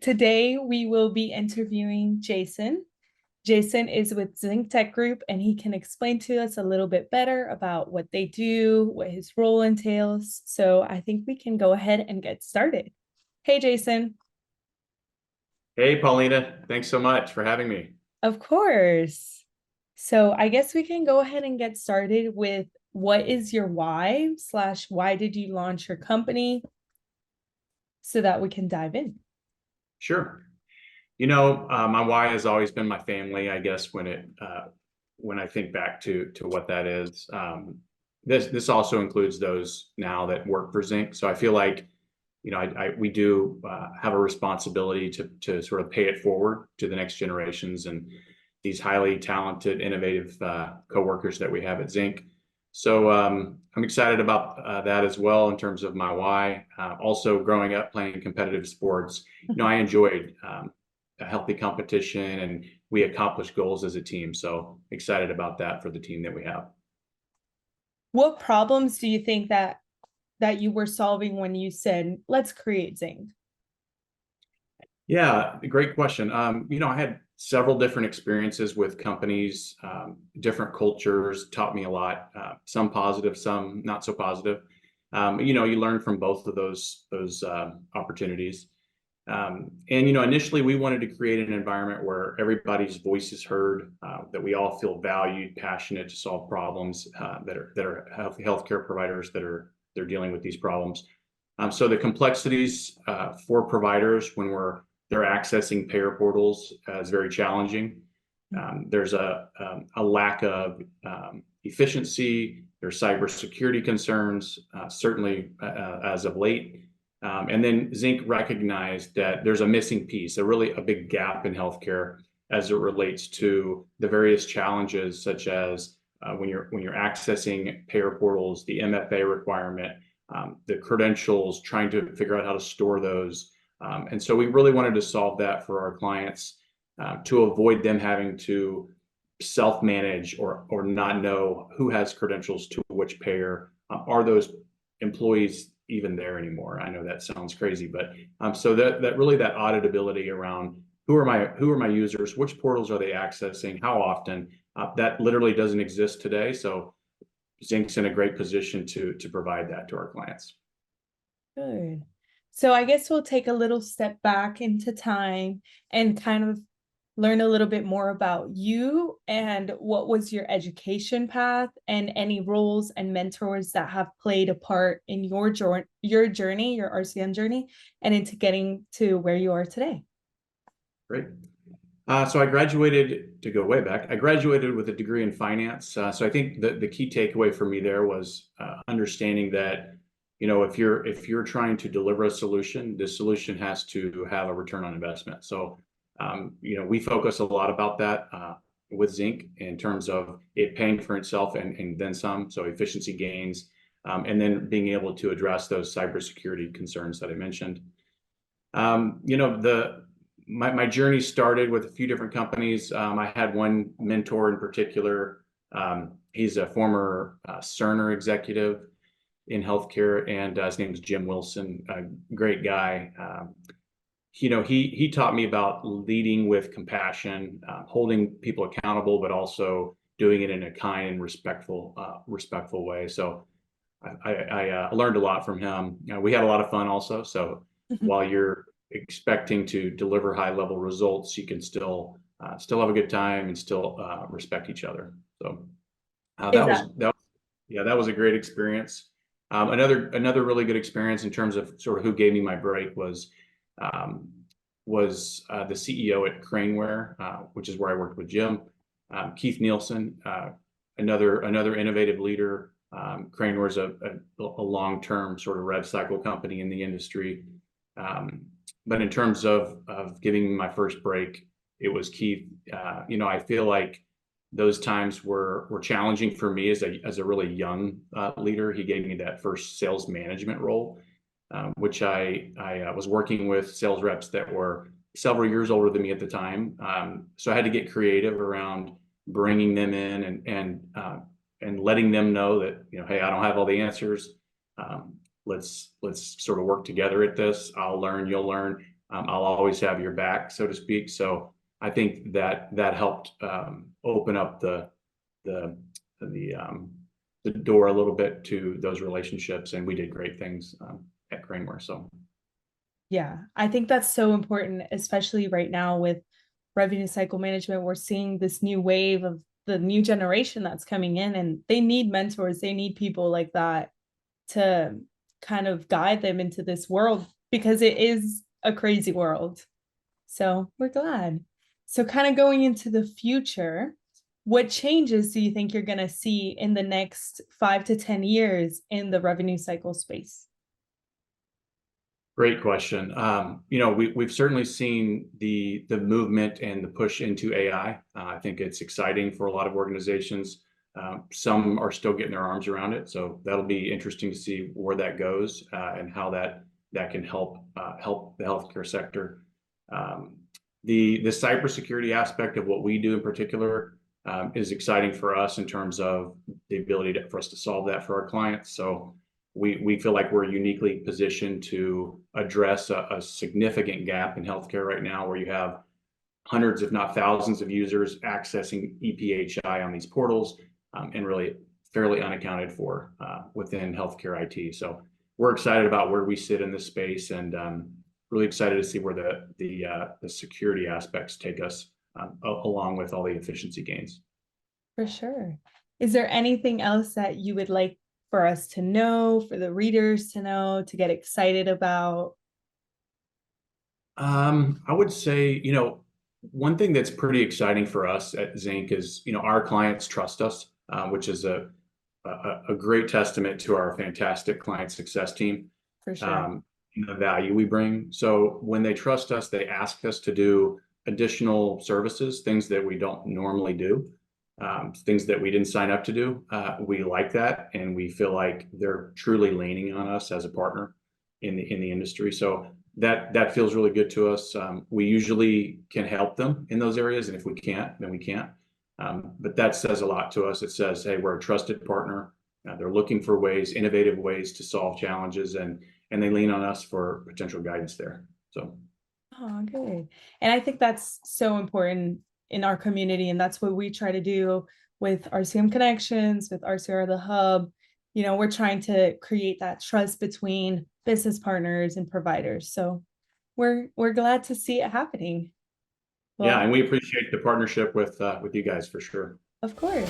Today we will be interviewing Jason. Jason is with Zinc Tech Group, and he can explain to us a little bit better about what they do, what his role entails. So I think we can go ahead and get started. Hey, Jason. Hey, Paulina, thanks so much for having me. Of course. So I guess we can go ahead and get started with what is your why slash why did you launch your company so that we can dive in. Sure. My why has always been my family. I guess when I think back to what that is, this also includes those now that work for Zinc. So I feel like, we do have a responsibility to sort of pay it forward to the next generations and these highly talented, innovative coworkers that we have at Zinc. So I'm excited about that as well in terms of my why. Also, growing up playing competitive sports, I enjoyed a healthy competition, and we accomplished goals as a team. So excited about that for the team that we have. What problems do you think that you were solving when you said, let's create Zinc? Yeah, great question. I had several different experiences with companies, different cultures taught me a lot, some positive, some not so positive. You learn from both of those opportunities. Initially we wanted to create an environment where everybody's voice is heard, that we all feel valued, passionate to solve problems that are healthcare providers they're dealing with these problems. So the complexities for providers when they're accessing payer portals is very challenging. There's a lack of efficiency. There's cybersecurity concerns, certainly as of late. And then Zinc recognized that there's a missing piece, a big gap in healthcare as it relates to the various challenges, such as when you're accessing payer portals, the MFA requirement, the credentials, trying to figure out how to store those. And so we really wanted to solve that for our clients to avoid them having to self-manage or not know who has credentials to which payer. Are those employees even there anymore? I know that sounds crazy, but so that really that auditability around who are my users, which portals are they accessing, how often, that literally doesn't exist today. So Zinc's in a great position to provide that to our clients. Good. So I guess we'll take a little step back into time and kind of learn a little bit more about you and what was your education path and any roles and mentors that have played a part in your journey, your RCM journey, and into getting to where you are today. Great. So I graduated, to go way back, I graduated with a degree in finance. So I think the key takeaway for me there was understanding that, if you're trying to deliver a solution, this solution has to have a return on investment. So, we focus a lot about that with Zinc in terms of it paying for itself and then some, so efficiency gains, and then being able to address those cybersecurity concerns that I mentioned. My journey started with a few different companies. I had one mentor in particular. He's a former Cerner executive in healthcare, and his name is Jim Wilson, a great guy. He taught me about leading with compassion, holding people accountable, but also doing it in a kind and respectful way. So I learned a lot from him. We had a lot of fun also. So while you're expecting to deliver high level results, you can still have a good time and still respect each other. So that was a great experience. Another really good experience in terms of sort of who gave me my break was the CEO at Craneware, which is where I worked with Jim, Keith Nielsen, another innovative leader. Craneware is a long-term sort of rev cycle company in the industry. But in terms of giving me my first break, it was Keith. I feel like those times were challenging for me as a really young leader. He gave me that first sales management role, which I was working with sales reps that were several years older than me at the time. So I had to get creative around bringing them in and letting them know that, hey, I don't have all the answers. Let's sort of work together at this. I'll learn, you'll learn. I'll always have your back, so to speak. So I think that helped open up the the door a little bit to those relationships, and we did great things at Craneware. So Yeah, I think that's so important, especially right now with revenue cycle management. We're seeing this new wave of the new generation that's coming in, and they need mentors. They need people like that to kind of guide them into this world because it is a crazy world. So we're glad. So, kind of going into the future, what changes do you think you're going to see in the next 5 to 10 years in the revenue cycle space? great question. We've certainly seen the movement and the push into AI. I think it's exciting for a lot of organizations. Some are still getting their arms around it, so that'll be interesting to see where that goes and how that can help the healthcare sector. The cybersecurity aspect of what we do in particular is exciting for us in terms of the ability for us to solve that for our clients. So we feel like we're uniquely positioned to address a significant gap in healthcare right now, where you have hundreds, if not thousands, of users accessing EPHI on these portals, and really fairly unaccounted for within healthcare IT. So we're excited about where we sit in this space, and really excited to see where the security aspects take us, along with all the efficiency gains. For sure. Is there anything else that you would like for us to know, for the readers to know, to get excited about? I would say, one thing that's pretty exciting for us at Zinc is, our clients trust us, which is a great testament to our fantastic client success team. For sure. The value we bring. So when they trust us, they ask us to do additional services, things that we don't normally do, things that we didn't sign up to do. We like that, and we feel like they're truly leaning on us as a partner in the industry. So that feels really good to us. We usually can help them in those areas, and if we can't, then we can't. But that says a lot to us. It says, hey, we're a trusted partner. They're looking for ways, innovative ways to solve challenges, and they lean on us for potential guidance there. So, Oh, good. And I think that's so important in our community. And that's what we try to do with RCM Connections, with RCR the Hub. We're trying to create that trust between business partners and providers. So we're glad to see it happening. yeah, Well, and we appreciate the partnership with you guys for sure. of course.